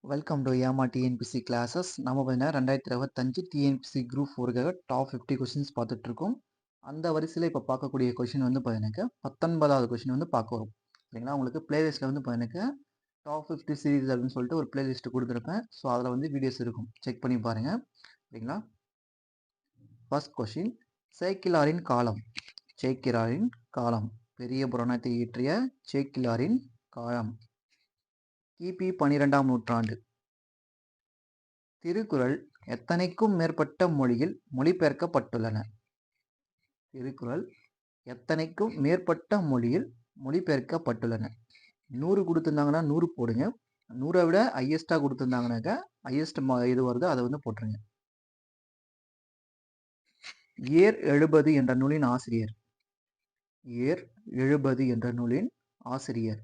Welcome to ஏமா TNPSC classes. நம்ம பார்த்தீங்கன்னா 2025 டிஎன்பிசி குரூப் 4க்காக டாப் 50 கொஸ்டின்ஸ் பார்த்துட்டு இருக்கோம். அந்த வரிசையில் இப்போ பார்க்கக்கூடிய கொஸ்டின் வந்து பார்த்தீங்கன்னாக்கா 19வது கொஸ்டின் வந்து பார்க்க வரும். சரிங்களா, உங்களுக்கு பிளேலிஸ்ட்டில் வந்து பார்த்தீங்கன்னாக்கா டாப் 50 சீரீஸ் அப்படின்னு சொல்லிட்டு ஒரு பிளேலிஸ்ட் கொடுத்துருப்பேன். ஸோ அதில் வந்து வீடியோஸ் இருக்கும், செக் பண்ணி பாருங்கள். சரிங்களா, ஃபர்ஸ்ட் கொஸ்டின், சேக்கிலாரின் காலம். சேக்கிலாரின் காலம், பெரிய புராணத்தை இயற்றிய சேக்கிலாரின் காலம் கிபி 12ஆம் நூற்றாண்டு. திருக்குறள் எத்தனைக்கும் மேற்பட்ட மொழியில் மொழிபெயர்க்கப்பட்டுள்ளன? திருக்குறள் எத்தனைக்கும் மேற்பட்ட மொழியில் மொழிபெயர்க்கப்பட்டுள்ளன? 100 கொடுத்துருந்தாங்கன்னா 100 போடுங்க. 100 விட ஹையஸ்டாக கொடுத்துருந்தாங்கனாக்கா ஹையஸ்ட் இது வருது அதை வந்து போட்டுருங்க. ஏர் 70 என்ற நூலின் ஆசிரியர். ஏர் 70 என்ற நூலின் ஆசிரியர்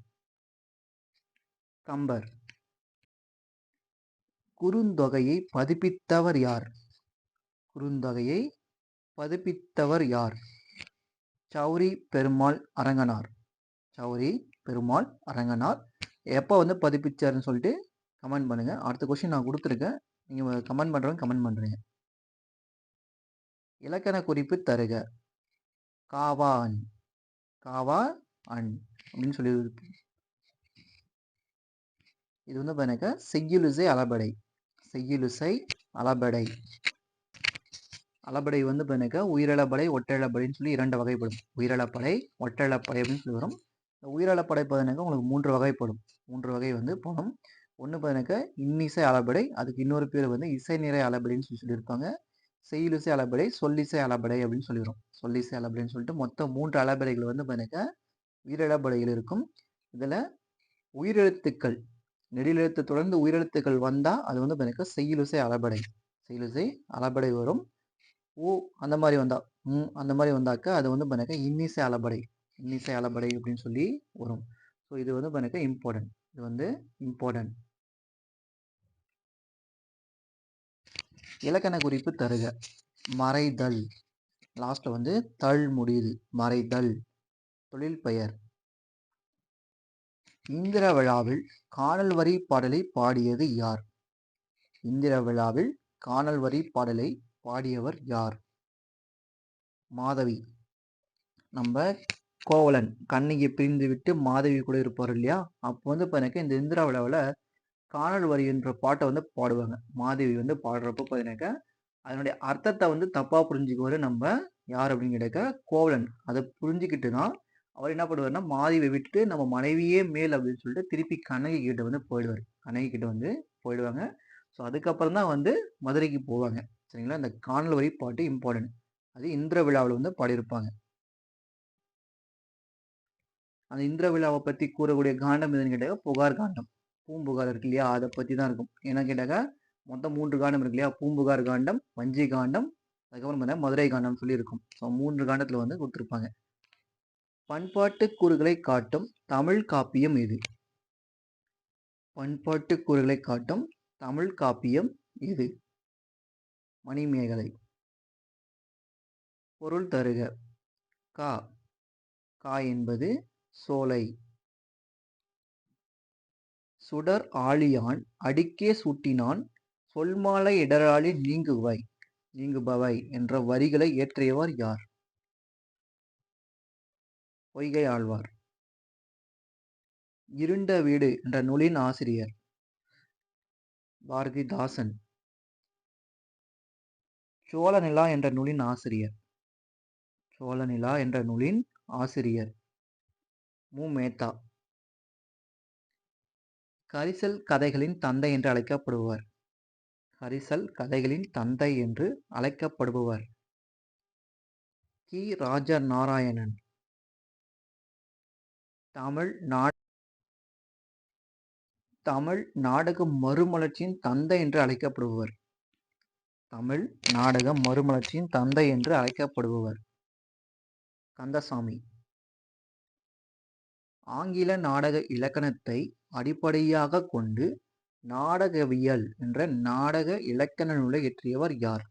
கம்பர். குறுந்தொகையை பதிப்பித்தவர் யார்? குறுந்தொகையை பதிப்பித்தவர் யார்? சௌரி பெருமாள் அரங்கனார். சௌரி பெருமாள் அரங்கனார். எப்போ வந்து பதிப்பிச்சாருன்னு சொல்லிட்டு கமெண்ட் பண்ணுங்க. அடுத்த கொஸ்டின் நான் கொடுத்துருக்கேன், நீங்கள் கமெண்ட் பண்ணுறவங்க கமெண்ட் பண்ணுறீங்க. இலக்கண குறிப்பு தருக. காவா அன். காவா அன் அப்படின்னு சொல்லி இது வந்து பாருங்க செய்யுளிசை அளபடை. செய்யுளிசை அளபடை. அளபடை வந்து பாருங்க உயிரிழப்படை ஒற்றழப்படைன்னு சொல்லி 2 வகைப்படும். உயிரிழப்படை ஒற்றழப்படை அப்படின்னு சொல்லி வரும். உயிரிழப்படை பார்த்தீங்கன்னாக்கா உங்களுக்கு 3 வகைப்படும். 3 வகை வந்து போடும். ஒன்று பார்த்தீங்கன்னாக்கா இன்னிசை அளபடை, அதுக்கு இன்னொரு பேர் வந்து இசை நிறை அளபடைன்னு சொல்லியிருப்பாங்க. செய்யுளிசை அளபடை, சொல்லிசை அளபடை அப்படின்னு சொல்லிடும். சொல்லிசை அளபடைன்னு சொல்லிட்டு மொத்தம் 3 அளபடைகள் வந்து பார்த்தீங்கன்னாக்கா உயிரிழப்படைகள் இருக்கும். இதில் உயிரெழுத்துக்கள் நெடிலெழுத்து தொடர்ந்து உயிரெழுத்துக்கள் வந்தால் அது வந்து பார்த்தீங்கன்னா செய்யுளிசை அளபடை. செய்யுளிசை அளபடை வரும். ஊ அந்த மாதிரி வந்தா, அந்த மாதிரி வந்தாக்கா அது வந்து பார்த்தீங்கன்னா இன்னிசை அளபடை. இன்னிசை அளபடை அப்படின்னு சொல்லி வரும். ஸோ இது வந்து பார்த்தீங்கன்னா இம்பார்ட்டன்ட். இது வந்து இம்பார்ட்டன்ட். இலக்கண குறிப்பு தருக. மறைதல். லாஸ்ட்ல வந்து தள் முடியுது. மறைதல். தொழில் பெயர். இந்திர விழாவில் காணல் வரி பாடலை பாடியது யார்? இந்திர விழாவில் காணல் வரி பாடலை பாடியவர் யார்? மாதவி. நம்ம கோவலன் கண்ணகி பிரிந்து விட்டு மாதவி கூட இருப்பார் இல்லையா, அப்போ வந்து பார்த்தீங்கன்னா இந்த இந்திரா விழாவில் காணல் வரி என்ற பாட்டை வந்து பாடுவாங்க. மாதவி வந்து பாடுறப்போ பார்த்தீங்கன்னாக்கா அதனுடைய அர்த்தத்தை வந்து தப்பாக புரிஞ்சுக்குவார் நம்ம யார் அப்படின்னு கேட்டாக்கா கோவலன். அதை புரிஞ்சுக்கிட்டு தான் அவர் என்ன பண்ணுவார்னா மாதவியை விட்டு நம்ம மனைவியே மேல் அப்படின்னு சொல்லிட்டு திருப்பி கண்ணகி கிட்ட வந்து போயிடுவார். கண்ணகி கிட்ட வந்து போயிடுவாங்க. ஸோ அதுக்கப்புறம் தான் வந்து மதுரைக்கு போவாங்க. சரிங்களா, இந்த காணல் வரி பாட்டு இம்பார்ட்டன்ட். அது இந்திர விழாவில் வந்து பாடியிருப்பாங்க. அந்த இந்திர விழாவை பற்றி கூறக்கூடிய காண்டம் எதுன்னு கேட்டாக்கா புகார் காண்டம். பூம்புகார் இருக்கு இல்லையா, அதை பற்றி தான் இருக்கும். என்ன கேட்டாக்கா மொத்தம் 3 காண்டம் இருக்கு இல்லையா, பூம்புகார் காண்டம், வஞ்சி காண்டம், அதுக்கப்புறம் பார்த்தா மதுரை காண்டம் சொல்லி இருக்கும். ஸோ 3 காண்டத்தில் வந்து கொடுத்துருப்பாங்க. பண்பாட்டு கூறுகளை காட்டும் தமிழ் காப்பியம் எது? பண்பாட்டு கூறுகளை காட்டும் தமிழ் காப்பியம் எது? மணிமேகலை. பொருள் தருக. கா. கா என்பது சோலை. சுடர் ஆழியான் அடிக்கே சூட்டினான் சொல்மாலை இடராளி நீங்குபவை என்ற வரிகளை இயற்றியவர் யார்? பொய்கை ஆழ்வார். இருண்ட வீடு என்ற நூலின் ஆசிரியர் பாரதிதாசன். சோழநிலா என்ற நூலின் ஆசிரியர். சோழநிலா என்ற நூலின் ஆசிரியர் மு. மேத்தா. கரிசல் கதைகளின் தந்தை என்று அழைக்கப்படுபவர். கரிசல் கதைகளின் தந்தை என்று அழைக்கப்படுபவர் கி. ராஜநாராயணன். தமிழ் நாடக மறுமலர்ச்சியின் தந்தை என்று அழைக்கப்படுபவர். தமிழ் நாடக மறுமலர்ச்சியின் தந்தை என்று அழைக்கப்படுபவர் கந்தசாமி. ஆங்கில நாடக இலக்கணத்தை அடிப்படையாக கொண்டு நாடகவியல் என்ற நாடக இலக்கண நூலை இயற்றியவர் யார்?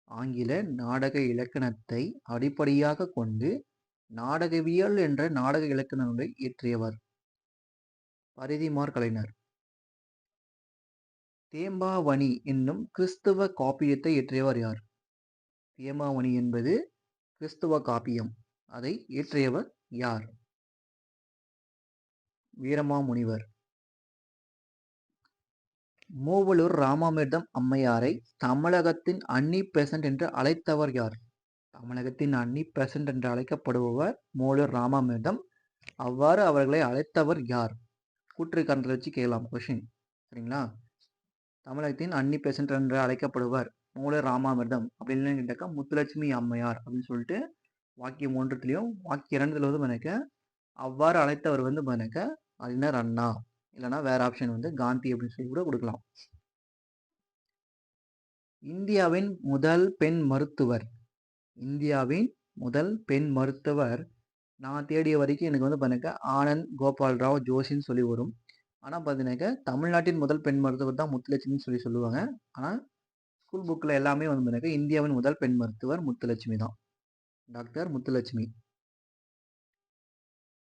ஆங்கில நாடக இலக்கணத்தை அடிப்படையாக கொண்டு நாடகவியல் என்ற நாடக இலக்கண நூலை இயற்றியவர் பரிதிமாற் கலைஞர். தேம்பாவணி என்னும் கிறிஸ்தவ காப்பியத்தை இயற்றியவர் யார்? தேம்பாவணி என்பது கிறிஸ்தவ காப்பியம். அதை இயற்றியவர் யார்? வீரமாமுனிவர். மூவலூர் ராமாமிர்தம் அம்மையாரை தமிழகத்தின் அன்னி பெசன்ட் என்று அழைத்தவர் யார்? தமிழகத்தின் அன்னி பெசன்ட் என்று அழைக்கப்படுபவர் மூவலூர் ராமாமிர்தம். அவ்வாறு அவர்களை அழைத்தவர் யார்? கூற்று காரணத்தை வச்சு கேட்கலாம் கொஷின். சரிங்களா? தமிழகத்தின் அன்னி பெசன்ட் என்று அழைக்கப்படுவர் மூவலூர் ராமாமிர்தம் அப்படின்னு கேட்டாக்கா முத்துலட்சுமி அம்மையார் அப்படின்னு சொல்லிட்டு வாக்கியம் 1 வாக்கியம் 2 எனக்கு அவ்வாறு அழைத்தவர் எனக்கு அறிஞர் அண்ணா, இல்லைன்னா வேற ஆப்ஷன் காந்தி அப்படின்னு சொல்லி கூட கொடுக்கலாம். இந்தியாவின் முதல் பெண் மருத்துவர். இந்தியாவின் முதல் பெண் மருத்துவர் நான் தேடிய வரைக்கும் எனக்கு ஆனந்த் கோபால் ராவ் ஜோஷின்னு சொல்லி வரும். ஆனால் பார்த்தீங்கன்னாக்க தமிழ்நாட்டின் முதல் பெண் மருத்துவர் தான் முத்துலட்சுமின்னு சொல்லி சொல்லுவாங்க. ஆனால் ஸ்கூல் புக்கில் எல்லாமே எனக்கு இந்தியாவின் முதல் பெண் மருத்துவர் முத்துலட்சுமி தான், டாக்டர் முத்துலட்சுமி.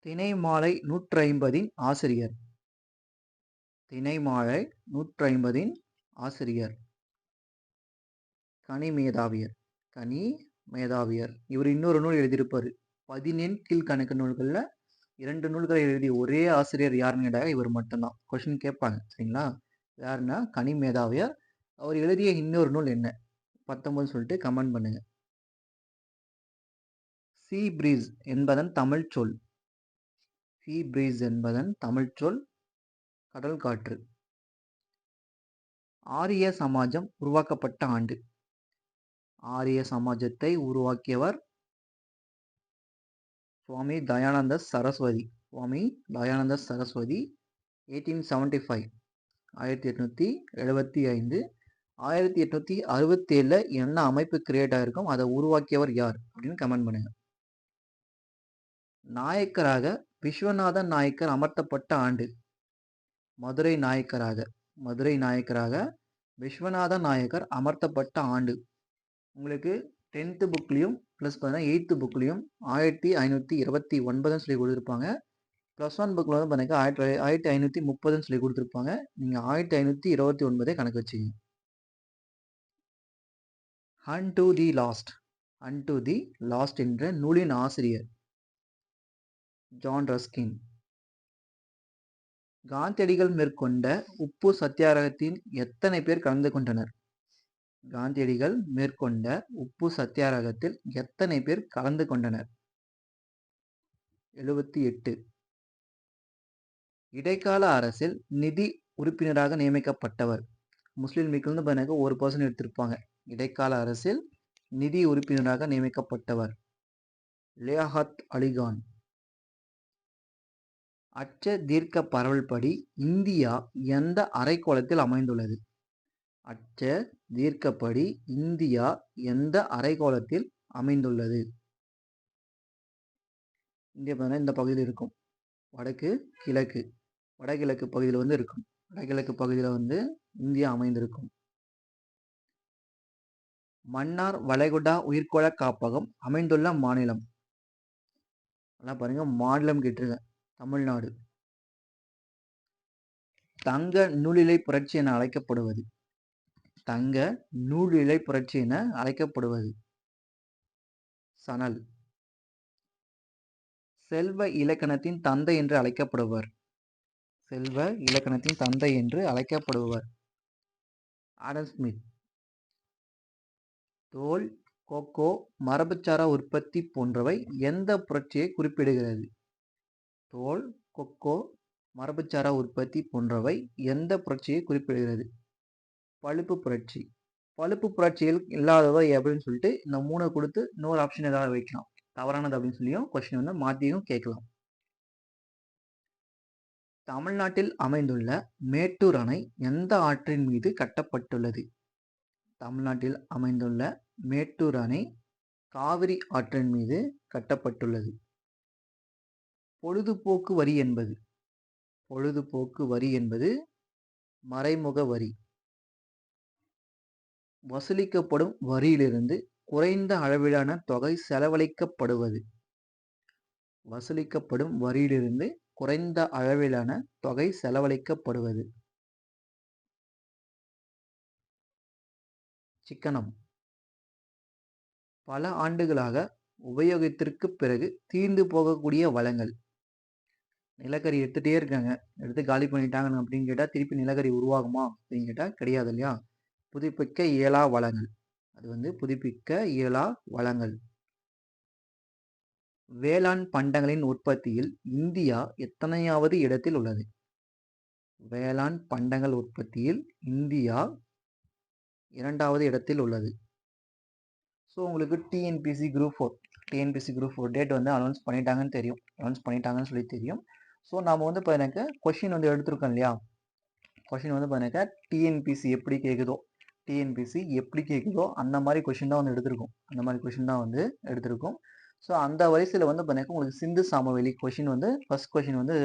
தினைமாலை 150 ஆசிரியர். தினைமாலை 150 ஆசிரியர் கனி மேதாவியர். கனி மேதாவியர் இவர் இன்னொரு நூல் எழுதியிருப்பார். 17 கீழ்கணக்கு நூல்களில் 2 நூல்களை எழுதிய ஒரே ஆசிரியர் யாருன்னு கேட்டால் இவர் மட்டும்தான். கொஸ்டின் கேட்பாங்க. சரிங்களா? யாருன்னா கனி மேதாவியர். அவர் எழுதிய இன்னொரு நூல் என்ன 19 சொல்லிட்டு கமெண்ட் பண்ணுங்க. சீ பிரீஸ் என்பதன் தமிழ் சொல். சீ பிரீஸ் என்பதன் தமிழ் சொல் கடல் காற்று. ஆரிய சமாஜம் உருவாக்கப்பட்ட ஆண்டு. ஆரிய சமாஜத்தை உருவாக்கியவர் சுவாமி தயானந்த சரஸ்வதி. சுவாமி தயானந்த சரஸ்வதி 1875 1875. 1867 என்ன அமைப்பு கிரியேட் ஆயிருக்கும், அதை உருவாக்கியவர் யார் அப்படின்னு கமெண்ட் பண்ணுங்க. நாயக்கராக விஸ்வநாதன் நாயக்கர் அமர்த்தப்பட்ட ஆண்டு. மதுரை நாயக்கராக. மதுரை நாயக்கராக விஸ்வநாதன் நாயக்கர் அமர்த்தப்பட்ட ஆண்டு உங்களுக்கு 10th புக்லையும் ப்ளஸ் பார்த்தீங்கன்னா 8th புக்லையும் 1529 சொல்லி கொடுத்துருப்பாங்க. +1 புக்கில் பார்த்தீங்கன்னா 1530 சொல்லி கொடுத்துருப்பாங்க. நீங்கள் 1529 கணக்கு வச்சுக்கோங்க. And the last. And the last என்ற நூலின் ஆசிரியர் ஜான் ரஸ்கின். காந்தியடிகள் மேற்கொண்ட உப்பு சத்தியாகிரகத்தில் எத்தனை பேர் கலந்து கொண்டனர்? காந்தியடிகள் மேற்கொண்ட உப்பு சத்தியாகிரகத்தில் எத்தனை பேர் கலந்து கொண்டனர்? 78. இடைக்கால அரசில் நிதி உறுப்பினராக நியமிக்கப்பட்டவர். முஸ்லீம் லீக்ல இருந்து ஒரு பர்சன் எடுத்திருப்பாங்க. இடைக்கால அரசில் நிதி உறுப்பினராக நியமிக்கப்பட்டவர் லியாகத் அலிகான். அச்ச தீர்க்க பரவல்படி இந்தியா எந்த அரைக்கோளத்தில் அமைந்துள்ளது? அச்ச தீர்க்கப்படி இந்தியா எந்த அரைக்கோளத்தில் அமைந்துள்ளது? இந்தியா இந்த பகுதியில் இருக்கும். வடக்கு கிழக்கு. வடகிழக்கு பகுதியில் இருக்கும். வடகிழக்கு பகுதியில் இந்தியா அமைந்திருக்கும். மன்னார் வளைகுடா உயிர்கோள காப்பகம் அமைந்துள்ள மாநிலம். நல்லா பாருங்க, மாநிலம் கேட்டிருக்கேன். தமிழ்நாடு. தங்க நூலிழை புரட்சி என அழைக்கப்படுவது. தங்க நூலிழை புரட்சி என அழைக்கப்படுவது சணல். செல்வ இலக்கணத்தின் தந்தை என்று அழைக்கப்படுவர். செல்வ இலக்கணத்தின் தந்தை என்று அழைக்கப்படுவர் ஆடம் ஸ்மித். தோல், கோகோ, மரபுச்சாரா உற்பத்தி போன்றவை எந்த புரட்சியை குறிப்பிடுகிறது? தோல், கொக்கோ, மரபுச்சாரா உற்பத்தி போன்றவை எந்த புரட்சியை குறிப்பிடுகிறது? பழுப்பு புரட்சி. பழுப்பு புரட்சியில் இல்லாதவை அப்படின்னு சொல்லிட்டு இந்த 3 கொடுத்து இன்னொரு ஆப்ஷன் ஏதாவது வைக்கலாம். தவறானது அப்படின்னு சொல்லியும் கொஸ்டின் மாற்றியும் கேட்கலாம். தமிழ்நாட்டில் அமைந்துள்ள மேட்டூர் அணை எந்த ஆற்றின் மீது கட்டப்பட்டுள்ளது? தமிழ்நாட்டில் அமைந்துள்ள மேட்டூர் அணை காவிரி ஆற்றின் மீது கட்டப்பட்டுள்ளது. பொழுதுபோக்கு வரி என்பது. பொழுதுபோக்கு வரி என்பது மறைமுக வரி. வசூலிக்கப்படும் வரியிலிருந்து குறைந்த அளவிலான தொகை செலவழிக்கப்படுவது. வசூலிக்கப்படும் வரியிலிருந்து குறைந்த அளவிலான தொகை செலவழிக்கப்படுவது சிக்கனம். பல ஆண்டுகளாக உபயோகத்திற்கு பிறகு தீர்ந்து போகக்கூடிய வளங்கள். நிலக்கரி எடுத்துட்டே இருக்காங்க, எடுத்து காலி பண்ணிட்டாங்க அப்படின்னு கேட்டால் திருப்பி நிலக்கரி உருவாகுமா அப்படின்னு கேட்டால் கிடையாது இல்லையா. புதுப்பிக்க இயலா வளங்கள், அது வந்து புதுப்பிக்க இயலா வளங்கள். வேளாண் பண்டங்களின் உற்பத்தியில் இந்தியா எத்தனையாவது இடத்தில் உள்ளது? வேளாண் பண்டங்கள் உற்பத்தியில் இந்தியா 2வது இடத்தில் உள்ளது. ஸோ உங்களுக்கு டிஎன்பிசி குரூப் 4 டேட் வந்து அனௌன்ஸ் பண்ணிட்டாங்கன்னு தெரியும். ஸோ நாம் வந்து இப்போ கொஷின் வந்து எடுத்திருக்கோம் இல்லையா. கொஷின் வந்து இப்போ டிஎன்பிசி எப்படி கேட்குதோ அந்த மாதிரி கொஷின் தான் வந்து எடுத்திருக்கோம். ஸோ அந்த வரிசையில் வந்து இப்போ உங்களுக்கு சிந்து சமவெளி கொஷின் வந்து ஃபர்ஸ்ட் கொஷின் வந்து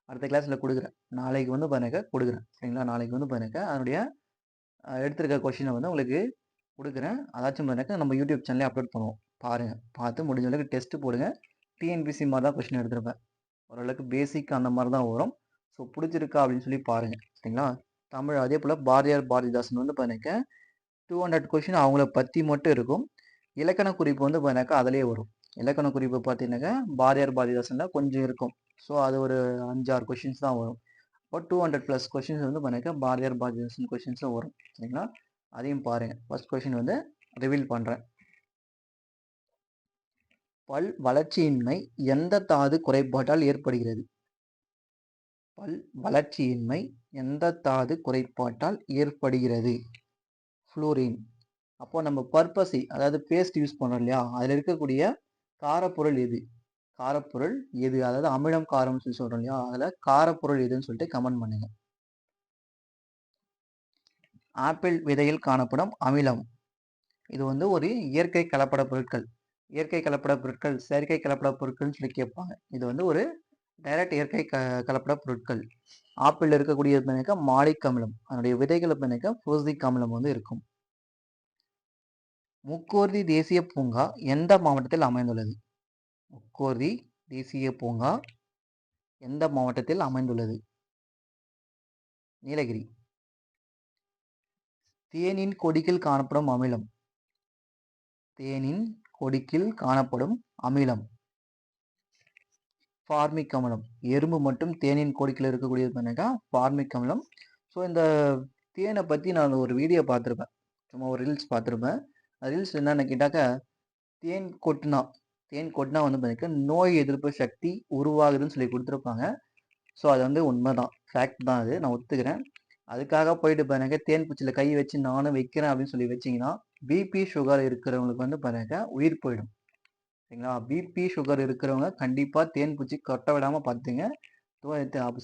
அடுத்த கிளாஸில் கொடுக்குறேன். நாளைக்கு வந்து கொடுக்குறேன் சரிங்களா. நாளைக்கு வந்து அதனுடைய எடுத்திருக்க கொஷினை வந்து உங்களுக்கு கொடுக்குறேன். அதாச்சும் நம்ம யூடியூப் சேனலே அப்லோட் பண்ணுவோம். பாருங்கள், பார்த்து முடிஞ்ச அளவுக்கு டெஸ்ட்டு போடுங்க. டிஎன்பிசி மாதிரி தான் கொஷின் எடுத்திருப்பேன். ஓரளவுக்கு பேசிக் அந்த மாதிரி தான் வரும். ஸோ பிடிச்சிருக்கா அப்படின்னு சொல்லி பாருங்கள் சரிங்களா. தமிழ் அதே போல் பாரதிதாசன் வந்து 200 கொஷின் அவங்கள பற்றி மட்டும் இருக்கும். இலக்கண குறிப்பு வந்து அதிலே வரும். இலக்கண குறிப்பு பார்த்தீங்கன்னாக்கா பாரதிதாசனில் கொஞ்சம் இருக்கும். ஸோ அது ஒரு 5-6 கொஷின்ஸ் தான் வரும். இப்போ 200+ கொஷின்ஸ் வந்து பாரதிதாசன் கொஷின்ஸும் வரும் சரிங்களா. அதையும் பாருங்கள். ஃபர்ஸ்ட் கொஷின் வந்து ரிவீல் பண்ணுறேன். பல் வளர்ச்சியின்மை எந்த தாது குறைபாட்டால் ஏற்படுகிறது? பல் வளர்ச்சியின்மை எந்த தாது குறைபாட்டால் ஏற்படுகிறது? ஃப்ளூரின். அப்போ நம்ம பர்பஸி அதாவது பேஸ்ட் யூஸ் பண்ணுறோம் இல்லையா, அதில் இருக்கக்கூடிய காரப்பொருள் எது? அதாவது அமிலம் காரம்னு சொல்லி சொல்கிறோம் இல்லையா, அதில் காரப்பொருள் எதுன்னு சொல்லிட்டு கமெண்ட் பண்ணுங்க. ஆப்பிள் விதையில் காணப்படும் அமிலம், இது வந்து ஒரு இயற்கை கலப்பட பொருட்கள். செயற்கை கலப்பட பொருட்கள்னு சொல்லி கேட்பாங்க. இது வந்து ஒரு டைரக்ட் இயற்கை கலப்பட பொருட்கள். ஆப்பிள் இருக்கக்கூடிய மாலிக் அமிலம், அதனுடைய விதைகளை ஃபோசிக் அமிலம் வந்து இருக்கும். முக்கோர்தி தேசிய பூங்கா எந்த மாவட்டத்தில் அமைந்துள்ளது? முக்கோர்தி தேசிய பூங்கா எந்த மாவட்டத்தில் அமைந்துள்ளது? நீலகிரி. தேனின் கொடிக்கில் காணப்படும் அமிலம், ஃபார்மிக் அமிலம். எறும்பு மட்டும் தேனின் கொடிக்கில் இருக்கக்கூடியது ஃபார்மிக் அமிலம். ஸோ இந்த தேனை பற்றி நான் ஒரு வீடியோ பார்த்துருப்பேன், சும்மா ஒரு ரீல்ஸ் பார்த்துருப்பேன். ரீல்ஸ் என்னென்னு கேட்டாக்கா, தேன் கொட்டினா வந்து நோய் எதிர்ப்பு சக்தி உருவாகுதுன்னு சொல்லி கொடுத்துருப்பாங்க. ஸோ அது வந்து உண்மைதான், ஃபேக்ட் தான், அது நான் ஒத்துக்கிறேன். அதுக்காக போயிட்டு தேன் பூச்சியில் கை வச்சு நானும் வைக்கிறேன் அப்படின்னு சொல்லி வச்சிங்கன்னா பிபி சுகர் இருக்கிறவங்களுக்கு வந்து உயிர் போயிடும் சரிங்களா. பிபி சுகர் இருக்கிறவங்க கண்டிப்பாக தேன் பூச்சி கொட்ட விடாமல் பார்த்துங்க.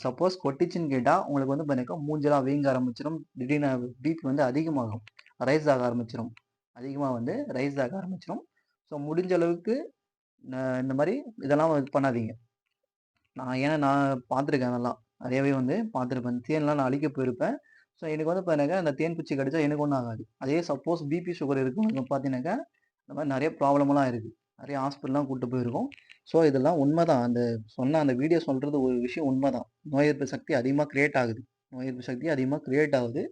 சப்போஸ் கொட்டிச்சுன்னு கேட்டால் உங்களுக்கு வந்து மூஞ்செல்லாம் வீங்க ஆரம்பிச்சிடும். திடீர்னு பிபி வந்து அதிகமாக ஆரம்பிச்சிடும். ஸோ முடிஞ்ச அளவுக்கு இந்த மாதிரி இதெல்லாம் பண்ணாதீங்க. நான் பார்த்துருக்கேன், அதெல்லாம் நிறையவே வந்து பார்த்துருப்பேன். தேன்லாம் நான் அழிக்க போயிருப்பேன். ஸோ எனக்கு வந்து அந்த தேன் பூச்சி கடிச்சா எனக்கு ஒன்றும் ஆகாது. அதே சப்போஸ் பிபி சுகர் இருக்குன்னு பார்த்தீங்கன்னாக்கா இந்த மாதிரி நிறைய ப்ராப்ளம்லாம் இருக்குது. நிறைய ஹாஸ்பிட்டல்லாம் கூப்பிட்டு போயிருக்கோம். ஸோ இதெல்லாம் உண்மை தான். அந்த வீடியோ சொல்கிறது ஒரு விஷயம் உண்மை தான். நோய் எதிர்ப்பு சக்தி அதிகமாக க்ரியேட் ஆகுது.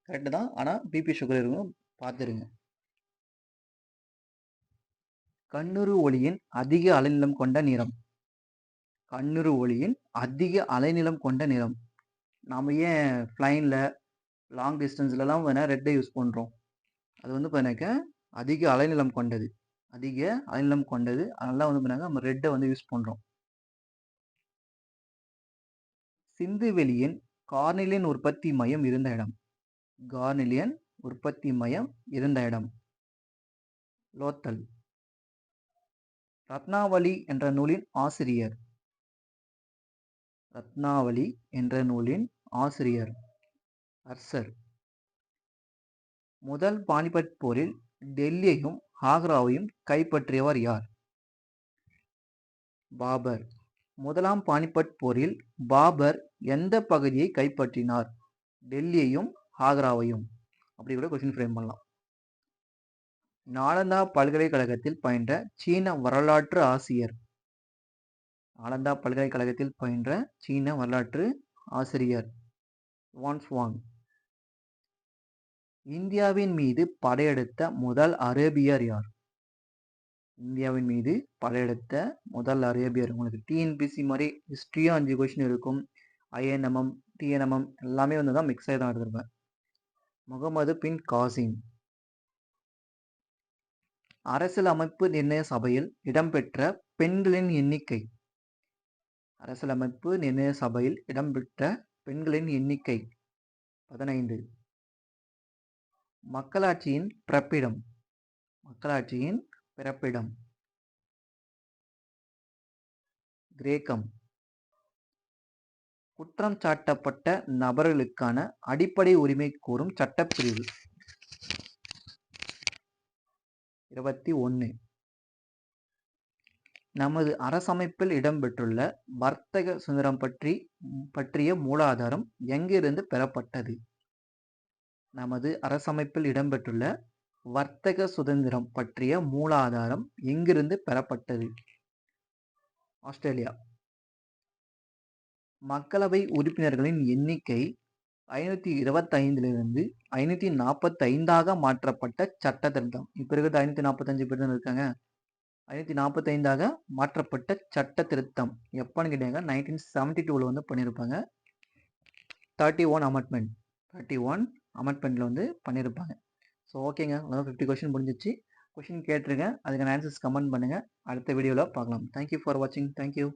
கரெக்டு தான். ஆனால் பிபி சுகர் இருக்கணும், பார்த்துருங்க. கண்ணுறு ஒளியின் அதிக அலைநீளம் கொண்ட நிறம். நாம் ஏன் ஃப்ளைனில் லாங் டிஸ்டன்ஸ்லலாம் ரெட்டை யூஸ் பண்ணுறோம்? அது வந்து அதிக அலைநீளம் கொண்டது. அதனால வந்து நம்ம ரெட்டை வந்து யூஸ் பண்ணுறோம். சிந்துவெளியின் கார்னிலியன் உற்பத்தி மையம் இருந்த இடம் லோத்தல். ரத்னாவளி என்ற நூலின் ஆசிரியர் அர்சர். முதல் பானிபட் போரில் டெல்லியையும் ஆக்ராவையும் கைப்பற்றியவர் யார்? பாபர். முதலாம் பானிபட் போரில் பாபர் எந்த பகுதியை கைப்பற்றினார்? டெல்லியையும் ஆக்ராவையும். அப்படி கூட கொஸ்டின் ஃப்ரேம் பண்ணலாம். நாலந்தா பல்கலைக்கழகத்தில் பயின்ற சீன வரலாற்று ஆசிரியர் வான் சுவாங். இந்தியாவின் மீது படையெடுத்த முதல் அரேபியர் யார்? இந்தியாவின் மீது படையெடுத்த முதல் அரேபியர். உங்களுக்கு டிஎன்பிசி மாதிரி ஹிஸ்ட்ரியும் 5 கொஸ்டின் இருக்கும். ஐஎன்எம்எம், டிஎன்எம்எம் எல்லாமே வந்து தான் மிக்ஸ் ஆகி தான் எடுத்திருப்பேன். முகமது பின் காசிம். அரசியலமைப்பு நிர்ணய சபையில் இடம்பெற்ற பெண்களின் எண்ணிக்கை. அரசியலமைப்பு நிர்ணய சபையில் இடம்பெற்ற பெண்களின் எண்ணிக்கை 15. மக்களாட்சியின் பிறப்பிடம். மக்களாட்சியின் பிறப்பிடம் கிரேக்கம். குற்றம் சாட்டப்பட்ட நபர்களுக்கான அடிப்படை உரிமை கோரும் சட்டப்பிரிவு 21. நமது அரசமைப்பில் இடம்பெற்றுள்ள வர்த்தக சுதந்திரம் பற்றிய மூலாதாரம் எங்கிருந்து பெறப்பட்டது? நமது அரசமைப்பில் இடம்பெற்றுள்ள வர்த்தக சுதந்திரம் பற்றிய மூலாதாரம் எங்கிருந்து பெறப்பட்டது? ஆஸ்திரேலியா. மக்களவை உறுப்பினர்களின் எண்ணிக்கை 525 545 மாற்றப்பட்ட சட்ட திருத்தம். இப்ப இருக்கிறது 545 பேர் தான் இருக்காங்க. 545 மாற்றப்பட்ட சட்ட திருத்தம் எப்பன்னு கேட்டாங்க 1972 வந்து பண்ணியிருப்பாங்க. 31 அமெண்ட்மெண்ட் 31 அமெண்ட்மெண்ட்ல வந்து பண்ணியிருப்பாங்க. ஸோ ஓகேங்க, 50 கொஸ்டின் முடிஞ்சிச்சு. கொஸ்டின் கேட்டிருக்கேன், அதுக்கான ஆன்சர்ஸ் கமெண்ட் பண்ணுங்க. அடுத்த வீடியோவில் பார்க்கலாம். தேங்க்யூ ஃபார் வாட்சிங். தேங்க்யூ.